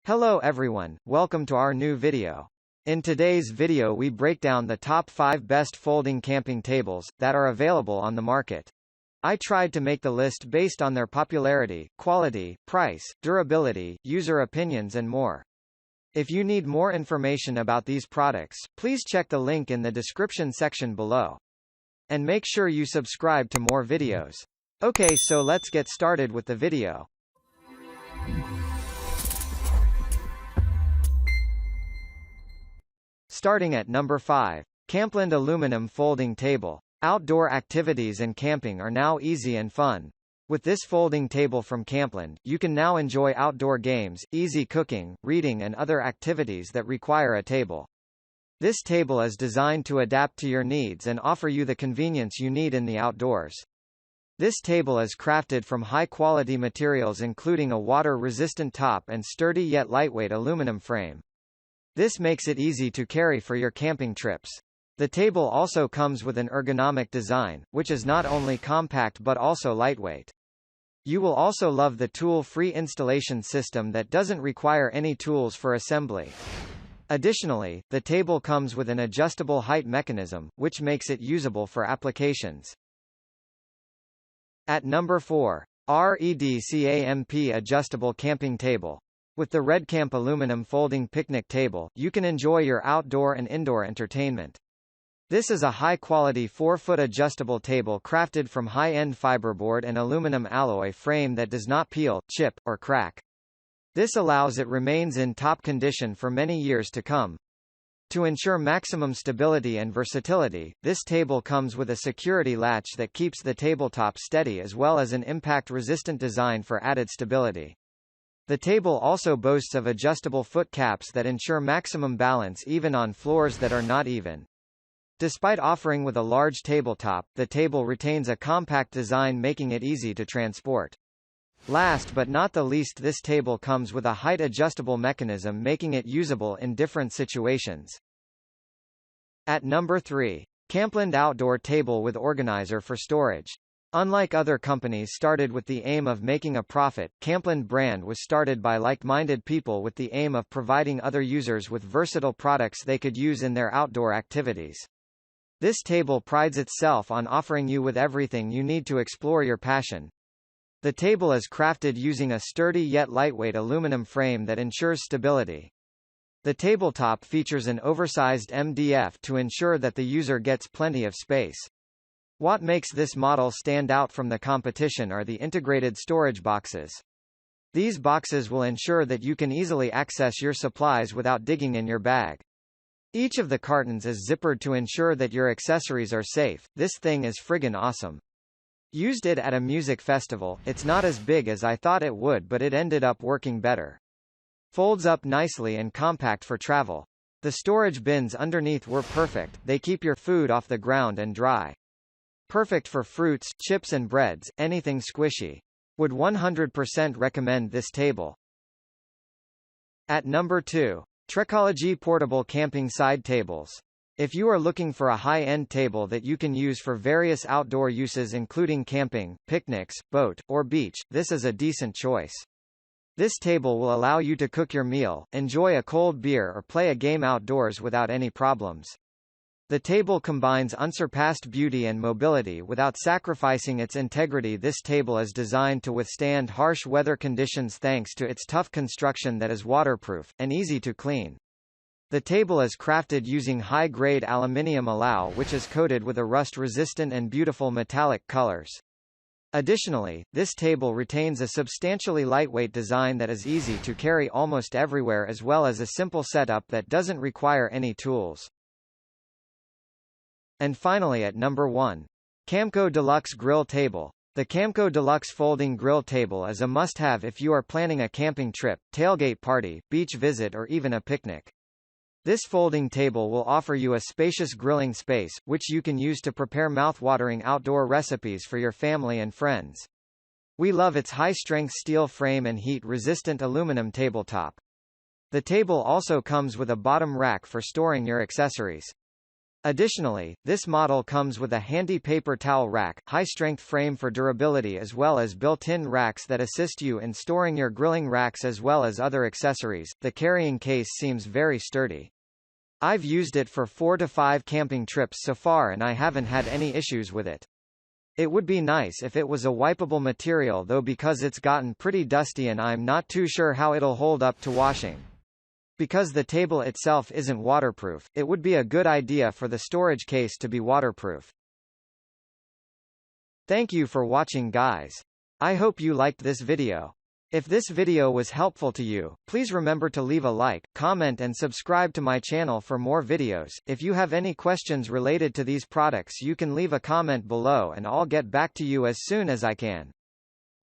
Hello everyone, welcome to our new video. In today's video we break down the top 5 best folding camping tables that are available on the market. I tried to make the list based on their popularity, quality, price, durability, user opinions and more. If you need more information about these products, please check the link in the description section below. And make sure you subscribe to more videos. Okay, so let's get started with the video. Starting at number 5. Kampland Aluminum Folding Table. Outdoor activities and camping are now easy and fun. With this folding table from Kampland, you can now enjoy outdoor games, easy cooking, reading and other activities that require a table. This table is designed to adapt to your needs and offer you the convenience you need in the outdoors. This table is crafted from high-quality materials including a water-resistant top and sturdy yet lightweight aluminum frame. This makes it easy to carry for your camping trips. The table also comes with an ergonomic design, which is not only compact but also lightweight. You will also love the tool-free installation system that doesn't require any tools for assembly. Additionally, the table comes with an adjustable height mechanism, which makes it usable for applications. At number 4. RedCamp Adjustable Camping Table. With the RedCamp aluminum folding picnic table, you can enjoy your outdoor and indoor entertainment. This is a high-quality 4-foot adjustable table crafted from high-end fiberboard and aluminum alloy frame that does not peel, chip, or crack. This allows it remains in top condition for many years to come. To ensure maximum stability and versatility, this table comes with a security latch that keeps the tabletop steady as well as an impact-resistant design for added stability. The table also boasts of adjustable foot caps that ensure maximum balance even on floors that are not even. Despite offering with a large tabletop, the table retains a compact design making it easy to transport. Last but not the least, this table comes with a height-adjustable mechanism making it usable in different situations. At number 3. CampLand Outdoor Table with Organizer for Storage. Unlike other companies started with the aim of making a profit, Kamplin brand was started by like-minded people with the aim of providing other users with versatile products they could use in their outdoor activities. This table prides itself on offering you with everything you need to explore your passion. The table is crafted using a sturdy yet lightweight aluminum frame that ensures stability. The tabletop features an oversized MDF to ensure that the user gets plenty of space. What makes this model stand out from the competition are the integrated storage boxes. These boxes will ensure that you can easily access your supplies without digging in your bag. Each of the cartons is zippered to ensure that your accessories are safe. This thing is friggin' awesome. Used it at a music festival. It's not as big as I thought it would, but it ended up working better. Folds up nicely and compact for travel. The storage bins underneath were perfect. They keep your food off the ground and dry. Perfect for fruits, chips and breads, anything squishy. Would 100% recommend this table. At number 2. Trekology Portable Camping Side Tables. If you are looking for a high-end table that you can use for various outdoor uses including camping, picnics, boat, or beach, this is a decent choice. This table will allow you to cook your meal, enjoy a cold beer or play a game outdoors without any problems. The table combines unsurpassed beauty and mobility without sacrificing its integrity. This table is designed to withstand harsh weather conditions thanks to its tough construction that is waterproof, and easy to clean. The table is crafted using high-grade aluminium alloy which is coated with a rust-resistant and beautiful metallic colors. Additionally, this table retains a substantially lightweight design that is easy to carry almost everywhere as well as a simple setup that doesn't require any tools. And finally at number 1. Camco Deluxe Grill Table. The Camco Deluxe Folding Grill Table is a must-have if you are planning a camping trip, tailgate party, beach visit or even a picnic. This folding table will offer you a spacious grilling space, which you can use to prepare mouth-watering outdoor recipes for your family and friends. We love its high-strength steel frame and heat-resistant aluminum tabletop. The table also comes with a bottom rack for storing your accessories. Additionally, this model comes with a handy paper towel rack, high-strength frame for durability as well as built-in racks that assist you in storing your grilling racks as well as other accessories. The carrying case seems very sturdy. I've used it for 4 to 5 camping trips so far and I haven't had any issues with it. It would be nice if it was a wipeable material though, because it's gotten pretty dusty and I'm not too sure how it'll hold up to washing. Because the table itself isn't waterproof, it would be a good idea for the storage case to be waterproof. Thank you for watching, guys. I hope you liked this video. If this video was helpful to you, please remember to leave a like, comment and subscribe to my channel for more videos. If you have any questions related to these products, you can leave a comment below and I'll get back to you as soon as I can.